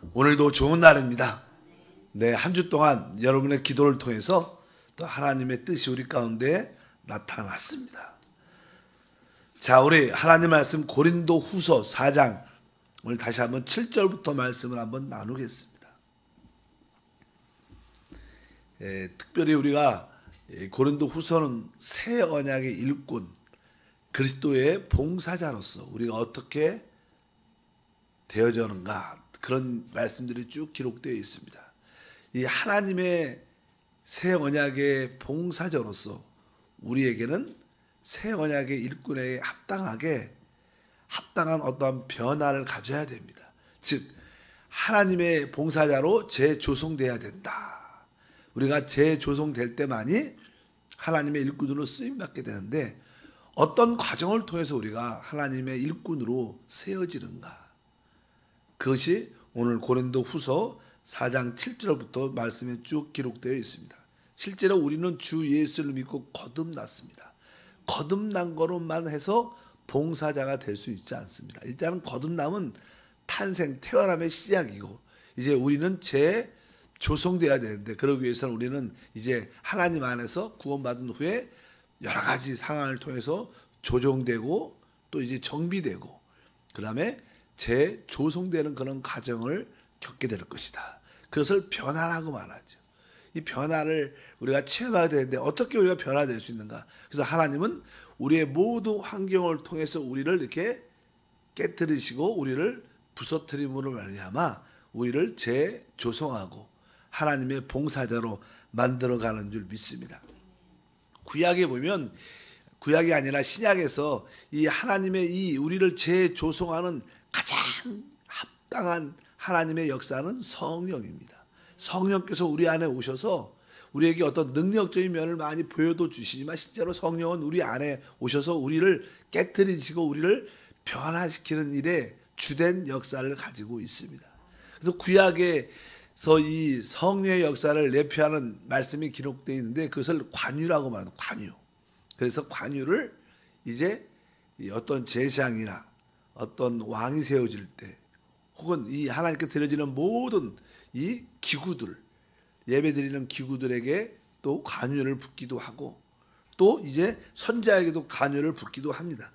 오늘도 좋은 날입니다. 네, 한 주 동안 여러분의 기도를 통해서 또 하나님의 뜻이 우리 가운데 나타났습니다. 자, 우리 하나님 말씀 고린도 후서 4장 오늘 다시 한번 7절부터 말씀을 한번 나누겠습니다. 특별히 우리가 고린도 후서는 새 언약의 일꾼, 그리스도의 봉사자로서 우리가 어떻게 되어져는가, 그런 말씀들이 쭉 기록되어 있습니다. 이 하나님의 새 언약의 봉사자로서 우리에게는 새 언약의 일꾼에 합당한 어떠한 변화를 가져야 됩니다. 즉 하나님의 봉사자로 재조성돼야 된다. 우리가 재조성될 때만이 하나님의 일꾼으로 쓰임받게 되는데, 어떤 과정을 통해서 우리가 하나님의 일꾼으로 세워지는가, 그것이 오늘 고린도 후서 4장 7절부터 말씀에 쭉 기록되어 있습니다. 실제로 우리는 주 예수를 믿고 거듭났습니다. 거듭난 거로만 해서 봉사자가 될 수 있지 않습니다. 일단은 거듭남은 탄생, 태어남의 시작이고, 이제 우리는 재조성돼야 되는데, 그러기 위해서는 우리는 이제 하나님 안에서 구원받은 후에 여러 가지 상황을 통해서 조정되고 또 이제 정비되고, 그 다음에 재조성되는 그런 과정을 겪게 될 것이다. 그것을 변화라고 말하죠. 이 변화를 우리가 체험해야 되는데 어떻게 우리가 변화될 수 있는가? 그래서 하나님은 우리의 모든 환경을 통해서 우리를 이렇게 깨뜨리시고 우리를 부서뜨림으로 말미암아 우리를 재조성하고 하나님의 봉사자로 만들어가는 줄 믿습니다. 구약에 보면, 구약이 아니라 신약에서 이 하나님의 이 우리를 재조성하는 가장 합당한 하나님의 역사는 성령입니다. 성령께서 우리 안에 오셔서 우리에게 어떤 능력적인 면을 많이 보여도 주시지만, 실제로 성령은 우리 안에 오셔서 우리를 깨트리시고 우리를 변화시키는 일에 주된 역사를 가지고 있습니다. 그래서 구약에서 이 성령의 역사를 내표하는 말씀이 기록되어 있는데, 그것을 관유라고 말합니다. 관유. 그래서 관유를 이제 어떤 제사장이나 어떤 왕이 세워질 때, 혹은 이 하나님께 드려지는 모든 이 기구들, 예배드리는 기구들에게 또 관유를 붓기도 하고, 또 이제 선자에게도 관유를 붓기도 합니다.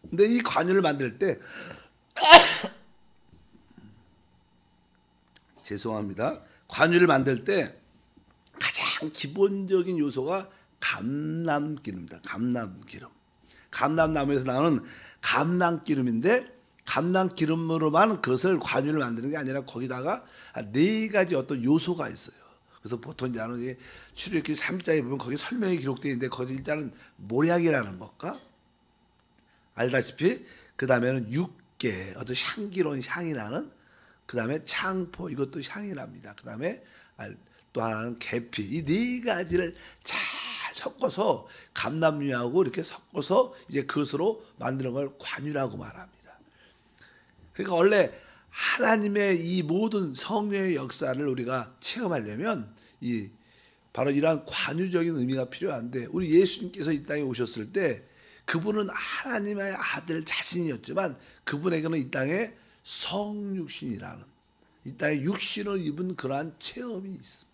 근데 이 관유를 만들 때 죄송합니다. 관유를 만들 때 가장 기본적인 요소가 감람기름입니다. 감람기름. 감람나무에서 나오는 감람기름인데, 감람기름으로만 그것을 관유를 만드는 게 아니라 거기다가 4가지 어떤 요소가 있어요. 그래서 보통 이제 출애굽기 3장에 보면 거기 설명이 기록되어 있는데, 거기 일단은 모략이라는 것과, 알다시피 그 다음에는 육개, 어떤 향기로운 향이 나는, 그 다음에 창포, 이것도 향이 납니다. 그 다음에 또 하나는 계피, 이 4가지를 잘 섞어서, 감람유하고 이렇게 섞어서 이제 그것으로 만드는 걸 관유라고 말합니다. 그러니까 원래 하나님의 이 모든 성령의 역사를 우리가 체험하려면 바로 이러한 관유적인 의미가 필요한데, 우리 예수님께서 이 땅에 오셨을 때 그분은 하나님의 아들 자신이었지만, 그분에게는 이 땅에 성육신이라는, 이 땅에 육신을 입은 그러한 체험이 있습니다.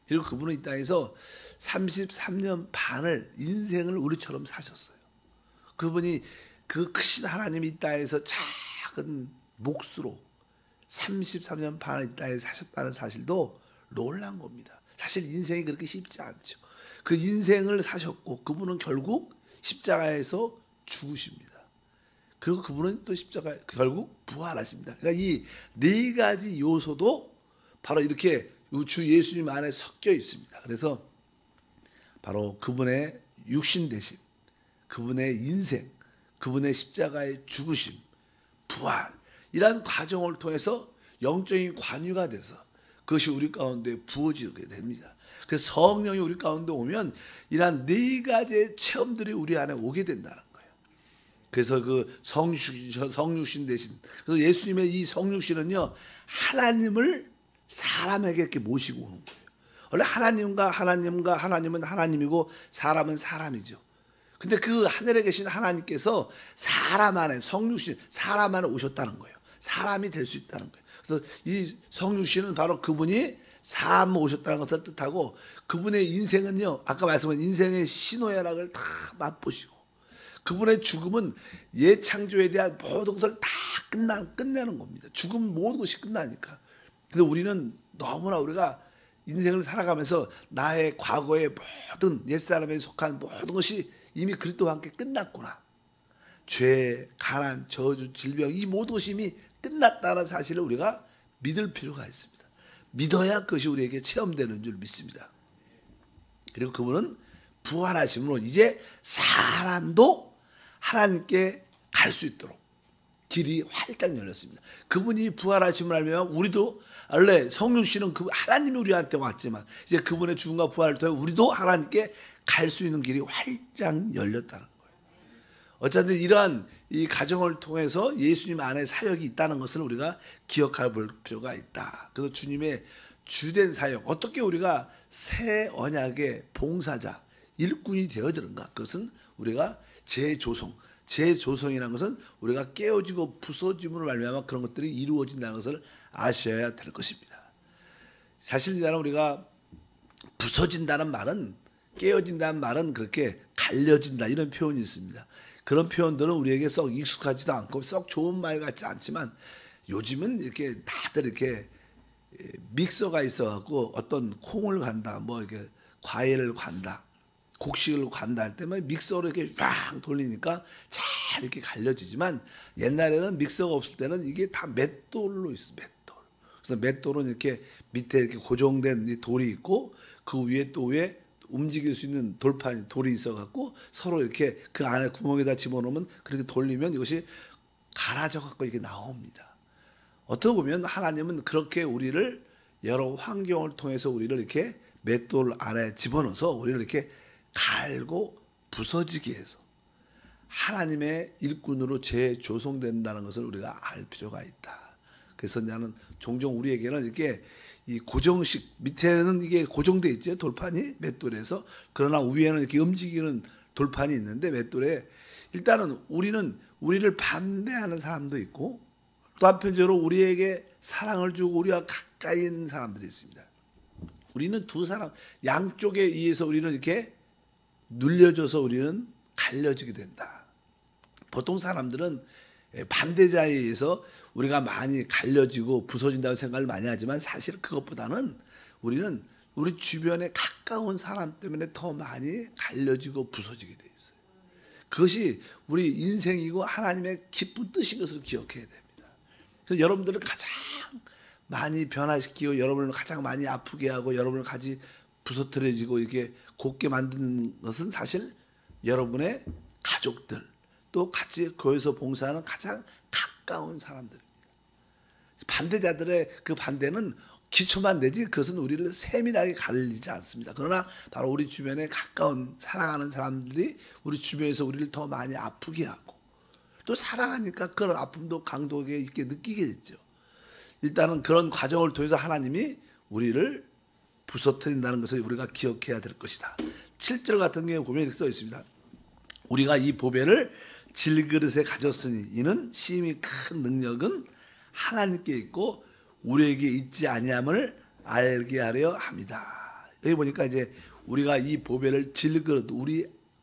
그리고 그분은 이 땅에서 33년 반을, 인생을 우리처럼 사셨어요. 그분이 그 크신 하나님이 이 땅에서 작은 몫으로 33년 반을 이 땅에 사셨다는 사실도 놀란 겁니다. 사실 인생이 그렇게 쉽지 않죠. 그 인생을 사셨고, 그분은 결국 십자가에서 죽으십니다. 그리고 그분은 또 십자가에 결국 부활하십니다. 그러니까 이 4가지 요소도 바로 이렇게 주 예수님 안에 섞여 있습니다. 그래서 바로 그분의 육신 되심, 그분의 인생, 그분의 십자가의 죽으심, 부활, 이러한 과정을 통해서 영적인 관유가 돼서 그것이 우리 가운데 부어지게 됩니다. 그래서 성령이 우리 가운데 오면 이러한 4가지의 체험들이 우리 안에 오게 된다는 거예요. 그래서 그 성육신 대신, 그래서 예수님의 이 성육신은요, 하나님을 사람에게 이렇게 모시고 오는 거예요. 원래 하나님은 하나님이고 사람은 사람이죠. 근데 그 하늘에 계신 하나님께서 사람 안에 성육신 사람 안에 오셨다는 거예요. 사람이 될 수 있다는 거예요. 그래서 이 성육신은 바로 그분이 사람 오셨다는 것을 뜻하고 그분의 인생은요. 아까 말씀한 인생의 신호애락을 다 맛보시고 그분의 죽음은 예창조에 대한 모든 것을 다 끝내는 겁니다. 죽음 모든 것이 끝나니까. 근데 우리는 너무나 우리가 인생을 살아가면서 나의 과거의 모든 옛사람에 속한 모든 것이 이미 그리스도와 함께 끝났구나. 죄, 가난, 저주, 질병 이 모든 것이 이미 끝났다는 사실을 우리가 믿을 필요가 있습니다. 믿어야 그것이 우리에게 체험되는 줄 믿습니다. 그리고 그분은 부활하심으로 이제 사람도 하나님께 갈 수 있도록 길이 활짝 열렸습니다. 그분이 부활하심을 알면 우리도 원래 성육신은 그 하나님이 우리한테 왔지만 이제 그분의 죽음과 부활을 통해 우리도 하나님께 갈 수 있는 길이 활짝 열렸다는 거예요. 어쨌든 이러한 이 가정을 통해서 예수님 안에 사역이 있다는 것을 우리가 기억할 필요가 있다. 그래서 주님의 주된 사역 어떻게 우리가 새 언약의 봉사자 일꾼이 되어야 되는가? 그것은 우리가 재조성이라는 것은 우리가 깨어지고 부서짐으로 말미암아 그런 것들이 이루어진다는 것을 아셔야 될 것입니다. 사실 우리가 부서진다는 말은 깨어진다는 말은 그렇게 갈려진다 이런 표현이 있습니다. 그런 표현들은 우리에게 썩 익숙하지도 않고 썩 좋은 말 같지 않지만 요즘은 이렇게 다들 이렇게 믹서가 있어갖고 어떤 콩을 간다, 뭐 이렇게 과일을 간다, 곡식을 간다 할 때 믹서로 이렇게 쫙 돌리니까 잘 이렇게 갈려지지만 옛날에는 믹서가 없을 때는 이게 다 맷돌로 있어, 맷돌. 그래서 맷돌은 이렇게 밑에 이렇게 고정된 돌이 있고 그 위에 또 위에 움직일 수 있는 돌판 돌이 있어갖고 서로 이렇게 그 안에 구멍에다 집어넣으면 그렇게 돌리면 이것이 갈아져갖고 이게 나옵니다. 어떻게 보면 하나님은 그렇게 우리를 여러 환경을 통해서 우리를 이렇게 맷돌 안에 집어넣어서 우리를 이렇게 갈고 부서지게 해서 하나님의 일꾼으로 재조성된다는 것을 우리가 알 필요가 있다. 그래서 나는 종종 우리에게는 이렇게 이 고정식 밑에는 이게 고정돼 있죠 돌판이 맷돌에서 그러나 위에는 이렇게 움직이는 돌판이 있는데 맷돌에 일단은 우리를 반대하는 사람도 있고 또 한편적으로 우리에게 사랑을 주고 우리와 가까이 있는 사람들이 있습니다. 우리는 두 사람 양쪽에 의해서 우리는 이렇게 눌려져서 우리는 갈려지게 된다. 보통 사람들은 반대자에 의해서 우리가 많이 갈려지고 부서진다고 생각을 많이 하지만 사실 그것보다는 우리는 우리 주변에 가까운 사람 때문에 더 많이 갈려지고 부서지게 돼 있어요. 그것이 우리 인생이고 하나님의 깊은 뜻인 것을 기억해야 됩니다. 그래서 여러분들을 가장 많이 변화시키고 여러분을 가장 많이 아프게 하고 여러분을 같이 부서뜨려지고 이렇게 곱게 만드는 것은 사실 여러분의 가족들 또 같이 교회에서 봉사하는 가장 가까운 사람들입니다. 반대자들의 그 반대는 기초만 되지 그것은 우리를 세밀하게 가리지 않습니다. 그러나 바로 우리 주변에 가까운 사랑하는 사람들이 우리 주변에서 우리를 더 많이 아프게 하고 또 사랑하니까 그런 아픔도 강도 있게 느끼게 됐죠. 일단은 그런 과정을 통해서 하나님이 우리를 부서뜨린다는 것을 우리가 기억해야 될 것이다. 7절 같은 경우에 보면 이렇게 써 있습니다. 우리가 이 보배를 질그릇에 가졌으니 이는 심히 큰 능력은 하나님께 있고 우리에게 있지 아니함을 알게 하려 합니다. 여기 보니까 이제 우리가 이 보배를 질그릇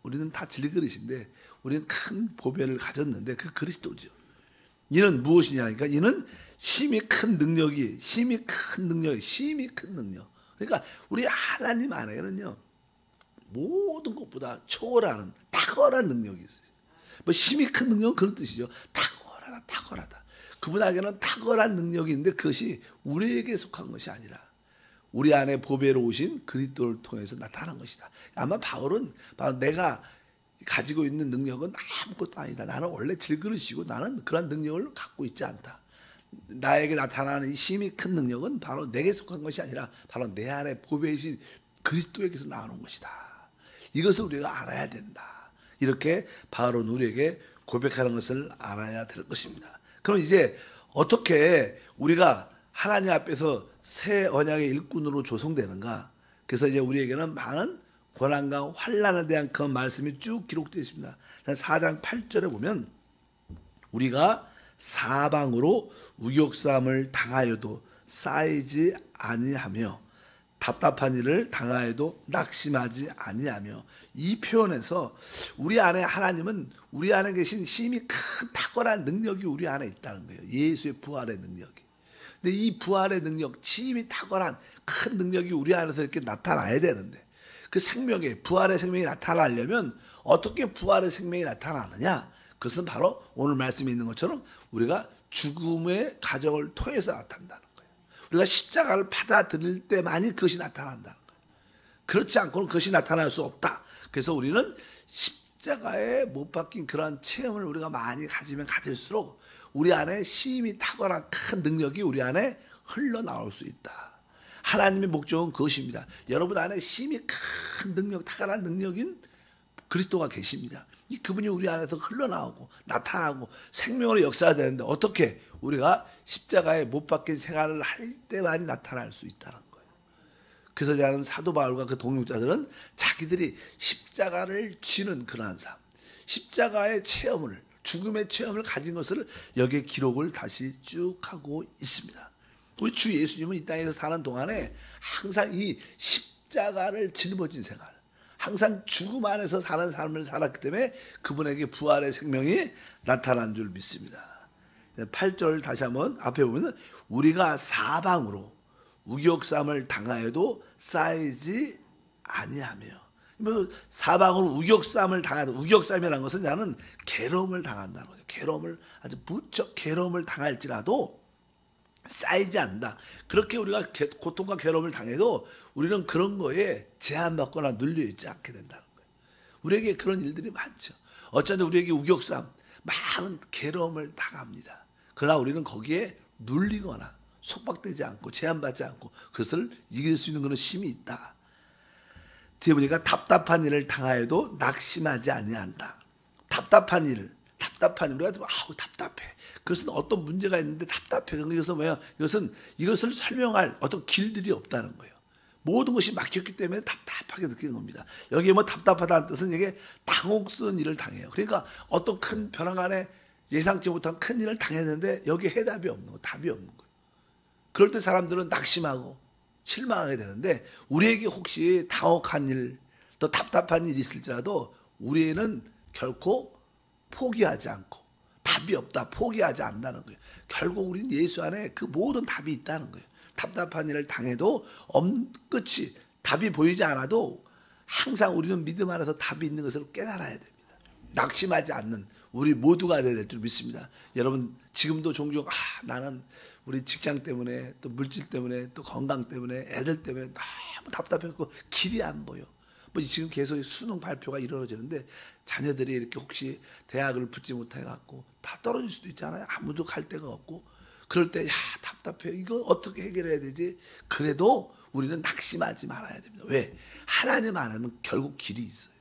우리는 다 질그릇인데 우리는 큰 보배를 가졌는데 그 그리스도죠. 이는 무엇이냐 하니까 이는 심히 큰 능력. 그러니까 우리 하나님 안에는요 모든 것보다 초월하는 탁월한 능력이 있어요. 뭐 심히 큰 능력은 그런 뜻이죠. 탁월하다. 그분에게는 탁월한 능력이 있는데 그것이 우리에게 속한 것이 아니라 우리 안에 보배로 오신 그리스도를 통해서 나타난 것이다. 아마 바울은 바로 내가 가지고 있는 능력은 아무것도 아니다. 나는 원래 질그릇이고 나는 그런 능력을 갖고 있지 않다. 나에게 나타나는 이 심히 큰 능력은 바로 내게 속한 것이 아니라 바로 내 안에 보배이신 그리스도에게서 나오는 것이다. 이것을 우리가 알아야 된다. 이렇게 바울은 우리에게 고백하는 것을 알아야 될 것입니다. 그럼 이제 어떻게 우리가 하나님 앞에서 새 언약의 일꾼으로 조성되는가? 그래서 이제 우리에게는 많은 고난과 환난에 대한 그 말씀이 쭉 기록되어 있습니다. 4장 8절에 보면 우리가 사방으로 우격삼을 당하여도 쌓이지 아니하며 답답한 일을 당하여도 낙심하지 아니하며, 이 표현에서 우리 안에 하나님은 우리 안에 계신 힘이 큰 탁월한 능력이 우리 안에 있다는 거예요. 예수의 부활의 능력이. 근데 이 부활의 능력, 힘이 탁월한 큰 능력이 우리 안에서 이렇게 나타나야 되는데, 그 생명의 부활의 생명이 나타나려면 어떻게 부활의 생명이 나타나느냐? 그것은 바로 오늘 말씀에 있는 것처럼 우리가 죽음의 과정을 통해서 나타난다는 거예요. 우리가 십자가를 받아들일 때만이 그것이 나타난다는 거예요. 그렇지 않고는 그것이 나타날 수 없다. 그래서 우리는 십자가에 못 박힌 그러한 체험을 우리가 많이 가지면 가질수록 우리 안에 힘이 탁월한 큰 능력이 우리 안에 흘러나올 수 있다. 하나님의 목적은 그것입니다. 여러분 안에 힘이 큰 능력, 탁월한 능력인 그리스도가 계십니다. 이 그분이 우리 안에서 흘러나오고 나타나고 생명으로 역사되는데, 어떻게 우리가 십자가에 못 박힌 생활을 할 때만이 나타날 수 있다는 거예요. 그래서 저는 사도 바울과 그 동역자들은 자기들이 십자가를 지는 그러한 삶, 십자가의 체험을, 죽음의 체험을 가진 것을 여기에 기록을 다시 쭉 하고 있습니다. 우리 주 예수님은 이 땅에서 사는 동안에 항상 이 십자가를 짊어진 생활, 항상 죽음 안에서 사는 삶을 살았기 때문에 그분에게 부활의 생명이 나타난 줄 믿습니다. 8절 다시 한번 앞에 보면 우리가 사방으로 우격삼을 당하여도 쌓이지 아니하며, 사방으로 우격삼을 당하다, 우격삼이라는 것은 나는 괴로움을 당한다는 거죠. 괴로움을, 아주 무척 괴로움을 당할지라도 쌓이지 않는다. 그렇게 우리가 고통과 괴로움을 당해도 우리는 그런 거에 제한받거나 눌려있지 않게 된다는 거예요. 우리에게 그런 일들이 많죠. 어쩐지 우리에게 우격삼, 많은 괴로움을 당합니다. 그러나 우리는 거기에 눌리거나 속박되지 않고 제한받지 않고 그것을 이길 수 있는 그런 힘이 있다. 뒤에 보니까 답답한 일을 당하여도 낙심하지 아니한다. 답답한 일, 우리가 아우 답답해. 그것은 어떤 문제가 있는데 답답해. 이것은 뭐야? 이것을 설명할 어떤 길들이 없다는 거예요. 모든 것이 막혔기 때문에 답답하게 느끼는 겁니다. 여기에 뭐 답답하다는 뜻은 이게 당혹스러운 일을 당해요. 그러니까 어떤 큰 변화 안에 예상치 못한 큰 일을 당했는데 여기에 해답이 없는 거, 답이 없는 거예요. 그럴 때 사람들은 낙심하고 실망하게 되는데, 우리에게 혹시 당혹한 일, 또 답답한 일이 있을지라도 우리는 결코 포기하지 않고, 답이 없다, 포기하지 않는다는 거예요. 결국 우리는 예수 안에 그 모든 답이 있다는 거예요. 답답한 일을 당해도 끝이 답이 보이지 않아도 항상 우리는 믿음 안에서 답이 있는 것을 깨달아야 됩니다. 낙심하지 않는 우리 모두가 될 줄 믿습니다. 여러분 지금도 종종 나는 우리 직장 때문에, 또 물질 때문에, 또 건강 때문에, 애들 때문에 너무 답답했고 길이 안 보여. 뭐 지금 계속 수능 발표가 이루어지는데 자녀들이 이렇게 혹시 대학을 붙지 못해 갖고 다 떨어질 수도 있잖아요. 아무도 갈 데가 없고 그럴 때 답답해. 이거 어떻게 해결해야 되지? 그래도 우리는 낙심하지 말아야 됩니다. 왜? 하나님 안에는 결국 길이 있어요.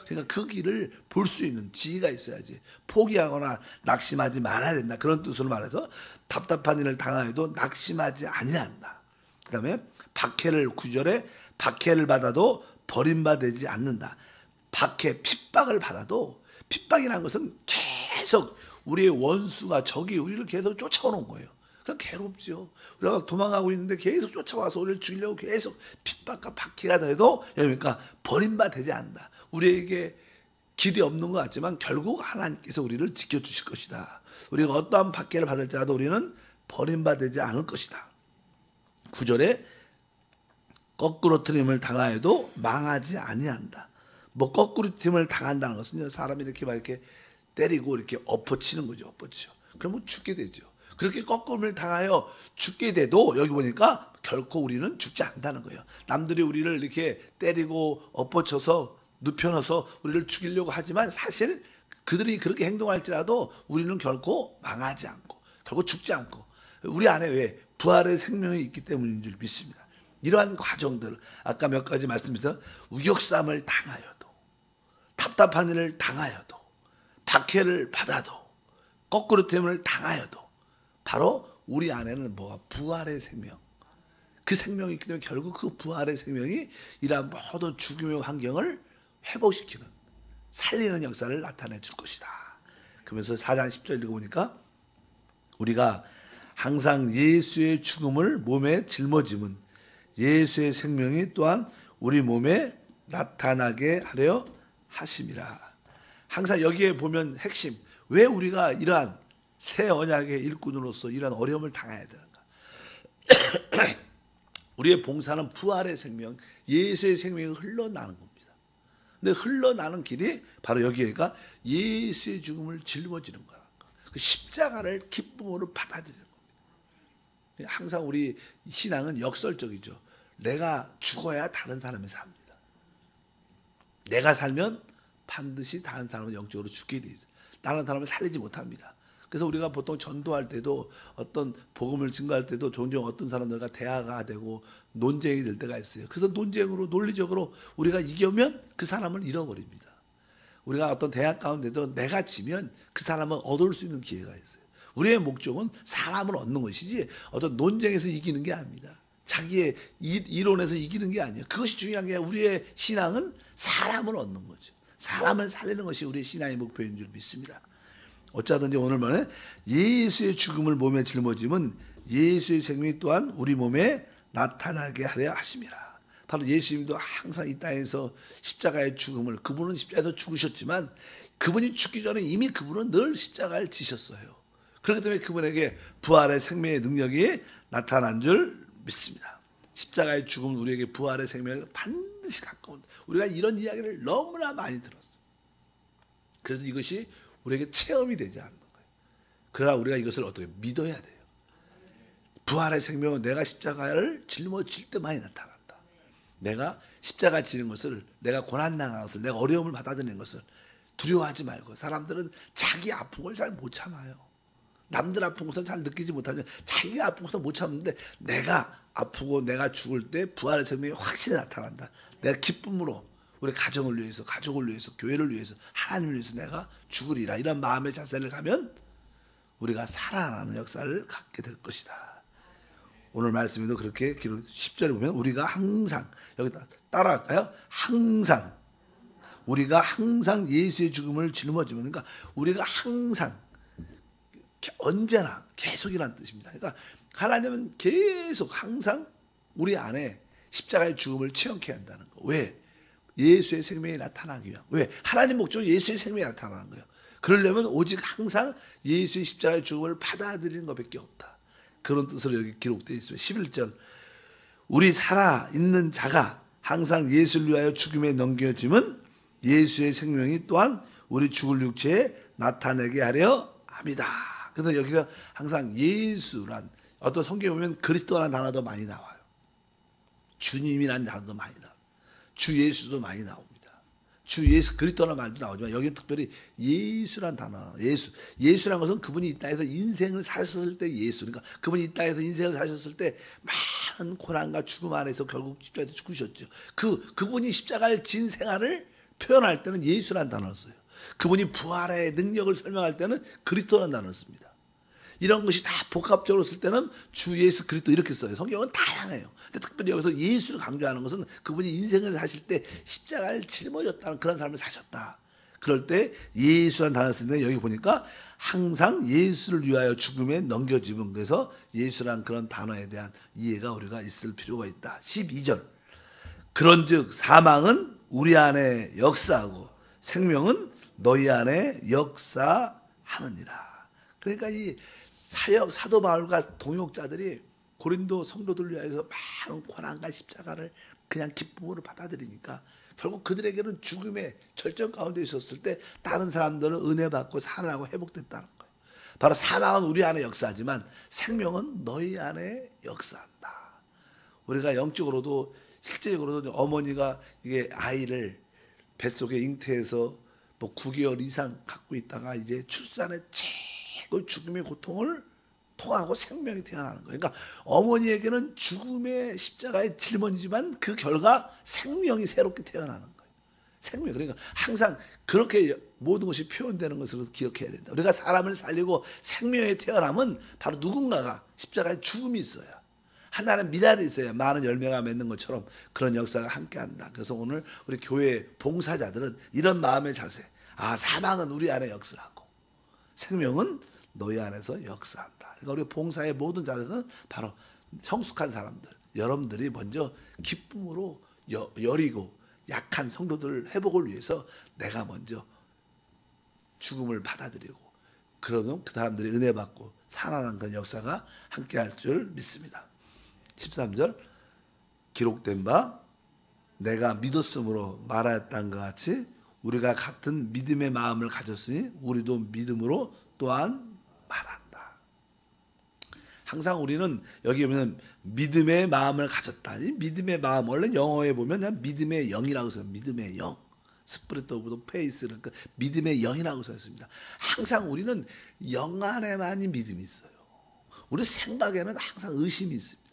그러니까 그 길을 볼 수 있는 지혜가 있어야지. 포기하거나 낙심하지 말아야 된다. 그런 뜻으로 말해서 답답한 일을 당하여도 낙심하지 아니한다. 그 다음에 박해를, 9절에 박해를 받아도 버림받지 않는다. 박해, 핍박을 받아도, 핍박이라는 것은 계속 우리의 원수가, 적이 우리를 계속 쫓아오는 거예요. 그럼 괴롭죠. 우리가 막 도망가고 있는데 계속 쫓아와서 우리를 죽이려고 계속 핍박과 박해가 돼도, 그러니까 버림받지 않는다. 우리에게 길이 없는 것 같지만 결국 하나님께서 우리를 지켜주실 것이다. 우리가 어떠한 박해를 받을지라도 우리는 버림받지 않을 것이다. 9절에 거꾸로 트림을 당하여도 망하지 아니한다. 뭐 거꾸로 트림을 당한다는 것은요, 사람이 이렇게 막 이렇게 때리고 이렇게 엎어치는 거죠. 엎어치죠. 그러면 죽게 되죠. 그렇게 거꾸름을 당하여 죽게 돼도 여기 보니까 결코 우리는 죽지 않는다는 거예요. 남들이 우리를 이렇게 때리고 엎어쳐서 눕혀놓아서 우리를 죽이려고 하지만 사실 그들이 그렇게 행동할지라도 우리는 결코 망하지 않고 결코 죽지 않고 우리 안에 왜? 부활의 생명이 있기 때문인 줄 믿습니다. 이러한 과정들, 아까 몇 가지 말씀드려서 우격삼을 당하여도, 답답한 일을 당하여도, 박해를 받아도, 거꾸로됨을 당하여도 바로 우리 안에는 뭐가? 부활의 생명, 그 생명이 있기 때문에 결국 그 부활의 생명이 이러한 모든 죽음의 환경을 회복시키는, 살리는 역사를 나타내 줄 것이다. 그러면서 4장 10절 읽어보니까 우리가 항상 예수의 죽음을 몸에 짊어짐은 예수의 생명이 또한 우리 몸에 나타나게 하려 하심이라. 항상 여기에 보면 핵심, 왜 우리가 이러한 새 언약의 일꾼으로서 이러한 어려움을 당해야 되는가? 우리의 봉사는 부활의 생명, 예수의 생명이 흘러나는 겁니다. 근데 흘러나는 길이 바로 여기니까 예수의 죽음을 짊어지는 거라는 거. 그 십자가를 기쁨으로 받아들이는 겁니다. 항상 우리 신앙은 역설적이죠. 내가 죽어야 다른 사람이 삽니다. 내가 살면 반드시 다른 사람은 영적으로 죽게 돼 있어요. 다른 사람을 살리지 못합니다. 그래서 우리가 보통 전도할 때도 어떤 복음을 증거할 때도 종종 어떤 사람들과 대화가 되고 논쟁이 될 때가 있어요. 그래서 논쟁으로 논리적으로 우리가 이기면 그 사람을 잃어버립니다. 우리가 어떤 대화 가운데도 내가 지면 그 사람은 얻을 수 있는 기회가 있어요. 우리의 목적은 사람을 얻는 것이지 어떤 논쟁에서 이기는 게 아닙니다. 자기의 이론에서 이기는 게 아니에요. 그것이 중요한 게 아니라 우리의 신앙은 사람을 얻는 거죠. 사람을 살리는 것이 우리의 신앙의 목표인 줄 믿습니다. 어쩌든지 오늘 말에 예수의 죽음을 몸에 짊어짐은 예수의 생명이 또한 우리 몸에 나타나게 하려 하심이라. 바로 예수님도 항상 이 땅에서 십자가의 죽음을, 그분은 십자가에서 죽으셨지만 그분이 죽기 전에 이미 그분은 늘 십자가를 지셨어요. 그렇기 때문에 그분에게 부활의 생명의 능력이 나타난 줄 믿습니다. 십자가의 죽음은 우리에게 부활의 생명을 반드시 가까운다. 우리가 이런 이야기를 너무나 많이 들었어요. 그래도 이것이 우리에게 체험이 되지 않는 거예요. 그러나 우리가 이것을 어떻게 믿어야 돼요. 부활의 생명은 내가 십자가를 짊어질 때만이 나타난다. 내가 십자가 지는 것을, 내가 고난당한 것을, 내가 어려움을 받아들이는 것을 두려워하지 말고. 사람들은 자기 아픈 걸 잘 못 참아요. 남들 아픈 것은 잘 느끼지 못하지만 자기가 아픈 것은 못 참는데 내가 아프고 내가 죽을 때 부활의 생명이 확실히 나타난다. 내가 기쁨으로 우리 가정을 위해서, 가족을 위해서, 교회를 위해서, 하나님을 위해서 내가 죽으리라. 이런 마음의 자세를 가면 우리가 살아나는 역사를 갖게 될 것이다. 오늘 말씀에도 그렇게 기록 10절에 보면 우리가 항상, 여기다 따라할까요? 항상, 우리가 항상 예수의 죽음을 짊어지면, 그러니까 우리가 항상, 언제나, 계속이라는 뜻입니다. 그러니까 하나님은 계속 항상 우리 안에 십자가의 죽음을 체험케 한다는 거. 왜? 예수의 생명이 나타나기 위한. 왜? 하나님 목적은 예수의 생명이 나타나는 거예요. 그러려면 오직 항상 예수의 십자가의 죽음을 받아들이는 것밖에 없다. 그런 뜻으로 여기 기록되어 있습니다. 11절, 우리 살아있는 자가 항상 예수를 위하여 죽음에 넘겨짐은 예수의 생명이 또한 우리 죽을 육체에 나타내게 하려 합니다. 그래서 여기서 항상 예수란, 어떤 성경에 보면 그리스도라는 단어도 많이 나와요. 주님이라는 단어도 많이 나와요. 주 예수도 많이 나옵니다. 주 예수 그리스도라는 말도 나오지만 여기는 특별히 예수란 단어. 예수란 것은 그분이 이 땅에서 인생을 사셨을 때 예수. 그러니까 그분이 이 땅에서 인생을 사셨을 때 많은 고난과 죽음 안에서 결국 십자가에서 죽으셨죠. 그분이 십자가를 진 생활을 표현할 때는 예수란 단어를 써요. 그분이 부활의 능력을 설명할 때는 그리스도라는 단어를 씁니다. 이런 것이 다 복합적으로 쓸 때는 주 예수 그리스도 이렇게 써요. 성경은 다양해요. 근데 특별히 여기서 예수를 강조하는 것은 그분이 인생을 사실 때 십자가를 짊어졌다는 그런 삶을 사셨다. 그럴 때 예수라는 단어를 쓰는데 여기 보니까 항상 예수를 위하여 죽음에 넘겨짐은, 그래서 예수라는 그런 단어에 대한 이해가 우리가 있을 필요가 있다. 12절, 그런즉 사망은 우리 안에 역사하고 생명은 너희 안에 역사하느니라. 그러니까 이 사도 바울과 동역자들이 고린도 성도들 위해서 많은 고난과 십자가를 그냥 기쁨으로 받아들이니까 결국 그들에게는 죽음의 절정 가운데 있었을 때 다른 사람들은 은혜 받고 살아나고 회복됐다는 거예요. 바로 사망은 우리 안에 역사하지만 생명은 너희 안에 역사한다. 우리가 영적으로도 실제적으로도 어머니가 이게 아이를 뱃속에 잉태해서 뭐 9개월 이상 갖고 있다가 이제 출산에 최고 죽음의 고통을 통하고 생명이 태어나는 거예요. 그러니까 어머니에게는 죽음의 십자가에 짊어지지만 그 결과 생명이 새롭게 태어나는 거예요. 생명. 그러니까 항상 그렇게 모든 것이 표현되는 것으로 기억해야 된다. 우리가 사람을 살리고 생명에 태어남은 바로 누군가가 십자가에 죽음이 있어야. 하나는 미랄이 있어야 많은 열매가 맺는 것처럼 그런 역사가 함께한다. 그래서 오늘 우리 교회 봉사자들은 이런 마음의 자세. 사망은 우리 안에 역사하고 생명은 너희 안에서 역사한다. 그러니까 우리 봉사의 모든 자세는 바로 성숙한 사람들, 여러분들이 먼저 기쁨으로 여리고 약한 성도들 회복을 위해서 내가 먼저 죽음을 받아들이고 그러면 그 사람들이 은혜 받고 살아나는 그런 역사가 함께할 줄 믿습니다. 13절 기록된 바 내가 믿었으므로 말하였다는 것 같이 우리가 같은 믿음의 마음을 가졌으니 우리도 믿음으로 또한 말한다. 항상 우리는 여기 보면 믿음의 마음을 가졌다. 이 믿음의 마음 원래 영어에 보면 그냥 믿음의 영이라고 써요. 믿음의 영. 스피릿 오브 페이스 그러니까 믿음의 영이라고 써 있습니다. 항상 우리는 영 안에만이 믿음이 있어요. 우리 생각에는 항상 의심이 있습니다.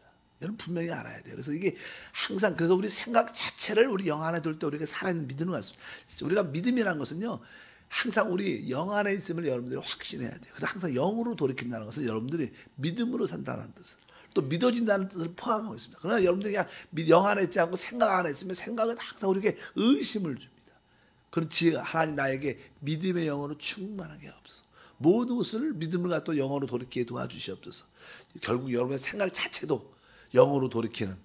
여러분 분명히 알아야 돼요. 그래서 이게 항상 그래서 우리 생각 자체를 우리 영 안에 둘 때 우리가 살아있는 믿음을 갖습니다. 우리가 믿음이라는 것은요. 항상 우리 영 안에 있음을 여러분들이 확신해야 돼요. 그래서 항상 영으로 돌이킨다는 것은 여러분들이 믿음으로 산다는 뜻을 또 믿어진다는 뜻을 포함하고 있습니다. 그러나 여러분들이 그냥 영 안에 있지 않고 생각 안에 있으면 생각은 항상 우리에게 의심을 줍니다. 그렇지 하나님 나에게 믿음의 영으로 충만하게 하옵소서. 모든 것을 믿음을 갖고 영으로 돌이키게 도와주시옵소서. 결국 여러분의 생각 자체도 영으로 돌이키는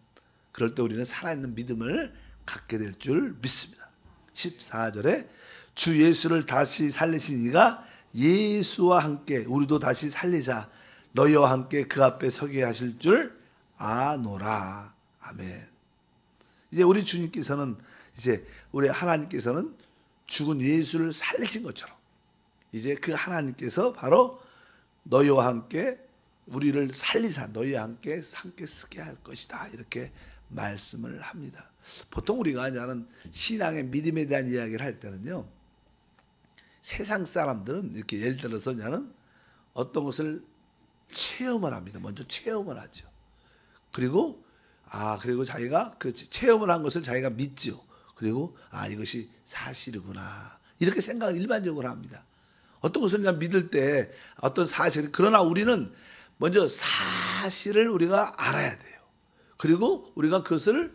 그럴 때 우리는 살아있는 믿음을 갖게 될 줄 믿습니다. 14절에 주 예수를 다시 살리신 이가 예수와 함께 우리도 다시 살리자 너희와 함께 그 앞에 서게 하실 줄 아노라. 아멘. 이제 우리 주님께서는 이제 우리 하나님께서는 죽은 예수를 살리신 것처럼 이제 그 하나님께서 바로 너희와 함께 우리를 살리사 너희와 함께 쓰게 할 것이다. 이렇게 말씀을 합니다. 보통 우리가 하는 신앙의 믿음에 대한 이야기를 할 때는요. 세상 사람들은 이렇게 예를 들어서 나는 어떤 것을 체험을 합니다. 먼저 체험을 하죠. 그리고 자기가 그 체험을 한 것을 자기가 믿죠. 그리고 이것이 사실이구나. 이렇게 생각을 일반적으로 합니다. 어떤 것을 그냥 믿을 때 어떤 사실 그러나 우리는 먼저 사실을 우리가 알아야 돼요. 그리고 우리가 그것을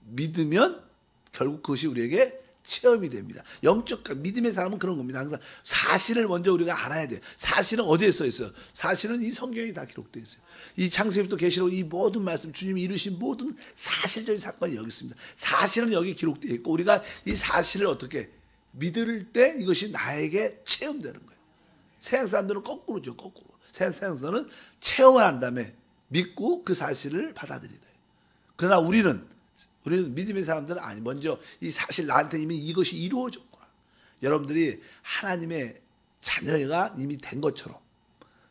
믿으면 결국 그것이 우리에게 체험이 됩니다. 영적 믿음의 사람은 그런 겁니다. 항상 사실을 먼저 우리가 알아야 돼요. 사실은 어디에 써 있어요? 사실은 이 성경에 다 기록되어 있어요. 이 창세기부터 계시록 이 모든 말씀 주님이 이루신 모든 사실적인 사건이 여기 있습니다. 사실은 여기 기록되어 있고 우리가 이 사실을 어떻게 믿을 때 이것이 나에게 체험되는 거예요. 세상 사람들은 거꾸로죠. 거꾸로. 세상 사람들은 체험을 한 다음에 믿고 그 사실을 받아들이는 거예요. 그러나 우리는 믿음의 사람들은 먼저 이 사실 나한테 이미 이것이 이루어졌구나. 여러분들이 하나님의 자녀가 이미 된 것처럼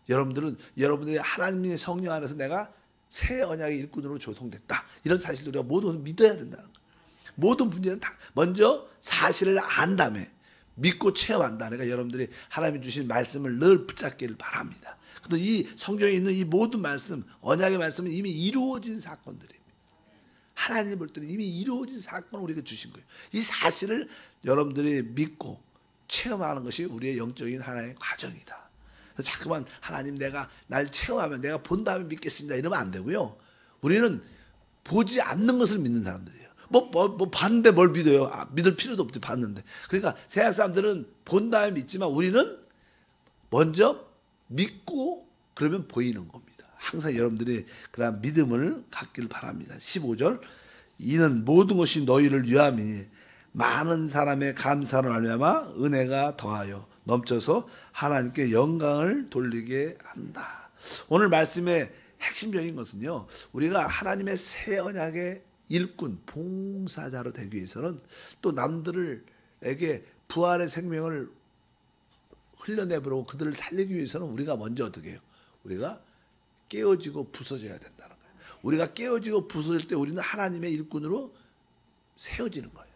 여러분들이 하나님의 성령 안에서 내가 새 언약의 일꾼으로 조성됐다. 이런 사실을 우리가 모두 믿어야 된다는 거예요. 모든 문제는 다 먼저 사실을 안 다음에 믿고 체험한다. 그러니까 여러분들이 하나님이 주신 말씀을 늘 붙잡기를 바랍니다. 그런데 이 성경에 있는 이 모든 말씀, 언약의 말씀은 이미 이루어진 사건들입니다. 하나님 볼 때는 이미 이루어진 사건을 우리에게 주신 거예요. 이 사실을 여러분들이 믿고 체험하는 것이 우리의 영적인 하나의 과정이다. 그래서 자꾸만 하나님 내가 날 체험하면 내가 본 다음에 믿겠습니다. 이러면 안 되고요. 우리는 보지 않는 것을 믿는 사람들이에요. 뭐 봤는데 뭘 믿어요? 믿을 필요도 없지 봤는데. 그러니까 세상 사람들은 본 다음에 믿지만 우리는 먼저 믿고 그러면 보이는 겁니다. 항상 여러분들이 그런 믿음을 갖기를 바랍니다. 15절 이는 모든 것이 너희를 위함이니 많은 사람의 감사를 말미암아 은혜가 더하여 넘쳐서 하나님께 영광을 돌리게 한다. 오늘 말씀의 핵심적인 것은요. 우리가 하나님의 새 언약의 일꾼, 봉사자로 되기 위해서는 또 남들에게 부활의 생명을 흘려내보려고 그들을 살리기 위해서는 우리가 먼저 어떻게 해요? 우리가 깨어지고 부서져야 된다는 거예요. 우리가 깨어지고 부서질 때 우리는 하나님의 일꾼으로 세워지는 거예요.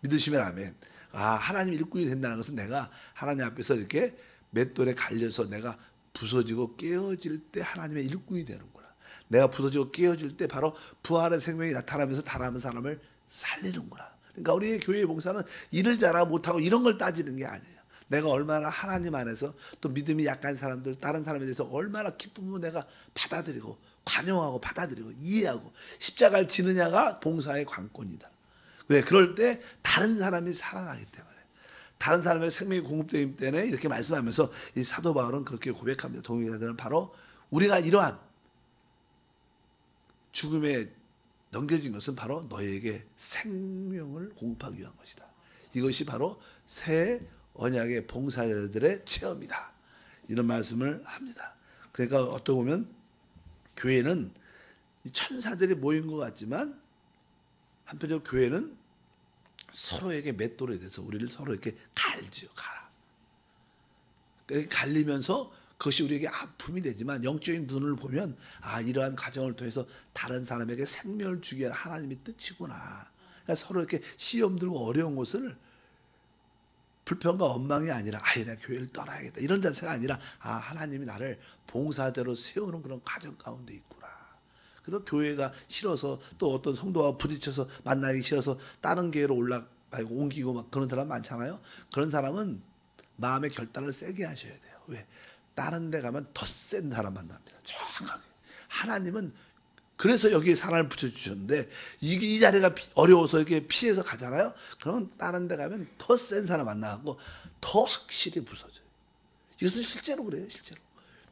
믿으시면 아멘. 하나님 일꾼이 된다는 것은 내가 하나님 앞에서 이렇게 맷돌에 갈려서 내가 부서지고 깨어질 때 하나님의 일꾼이 되는구나. 내가 부서지고 깨어질 때 바로 부활의 생명이 나타나면서 다른 사람을 살리는구나. 그러니까 우리의 교회의 봉사는 일을 잘하고 못하고 이런 걸 따지는 게 아니에요. 내가 얼마나 하나님 안에서 또 믿음이 약한 사람들 다른 사람에 대해서 얼마나 기쁨으로 내가 받아들이고 관용하고 받아들이고 이해하고 십자가를 지느냐가 봉사의 관건이다. 왜? 그럴 때 다른 사람이 살아나기 때문에, 다른 사람의 생명이 공급되기 때문에 이렇게 말씀하면서 이 사도 바울은 그렇게 고백합니다. 동역자들은 바로 우리가 이러한 죽음에 넘겨진 것은 바로 너희에게 생명을 공급하기 위한 것이다. 이것이 바로 새 언약의 봉사자들의 체험이다. 이런 말씀을 합니다. 그러니까 어떻게 보면 교회는 천사들이 모인 것 같지만 한편으로 교회는 서로에게 맷돌에 대해서 우리를 서로 이렇게 갈지요. 갈아. 갈리면서 그것이 우리에게 아픔이 되지만 영적인 눈을 보면 이러한 과정을 통해서 다른 사람에게 생명을 주기 위한 하나님의 뜻이구나. 그러니까 서로 이렇게 시험 들고 어려운 것을 불평과 원망이 아니라 내가 교회를 떠나야겠다 이런 자세가 아니라 하나님이 나를 봉사자로 세우는 그런 과정 가운데 있구나. 그래서 교회가 싫어서 또 어떤 성도와 부딪혀서 만나기 싫어서 다른 교회로 옮기고 막 그런 사람 많잖아요. 그런 사람은 마음의 결단을 세게 하셔야 돼요. 왜? 다른 데 가면 더 센 사람 만납니다. 정확하게. 하나님은 그래서 여기에 사람을 붙여주셨는데 이 자리가 어려워서 이렇게 피해서 가잖아요. 그러면 다른 데 가면 더 센 사람 만나고 더 확실히 부서져요. 이것은 실제로 그래요. 실제로.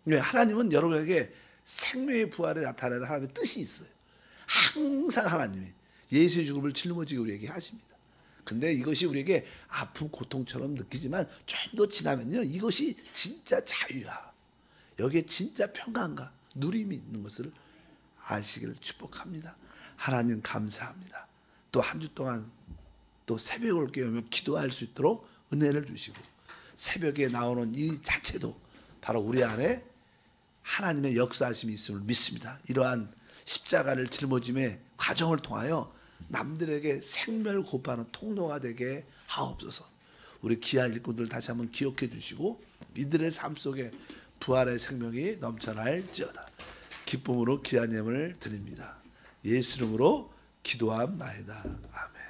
왜? 하나님은 여러분에게 생명의 부활에 나타내는 하나님의 뜻이 있어요. 항상 하나님이 예수의 죽음을 짊어지고 우리에게 하십니다. 근데 이것이 우리에게 아픔, 고통처럼 느끼지만 좀 더 지나면요, 이것이 진짜 자유야. 여기에 진짜 평강과 누림이 있는 것을 아시기를 축복합니다. 하나님 감사합니다. 또 한 주 동안 또 새벽을 깨우며 기도할 수 있도록 은혜를 주시고 새벽에 나오는 이 자체도 바로 우리 안에 하나님의 역사하심이 있음을 믿습니다. 이러한 십자가를 짊어짐의 과정을 통하여 남들에게 생명을 고파하는 통로가 되게 하옵소서. 우리 귀한 일꾼들 다시 한번 기억해 주시고 이들의 삶 속에 부활의 생명이 넘쳐날지어다. 기쁨으로 귀한 예물을 드립니다. 예수 이름으로 기도함나이다. 아멘.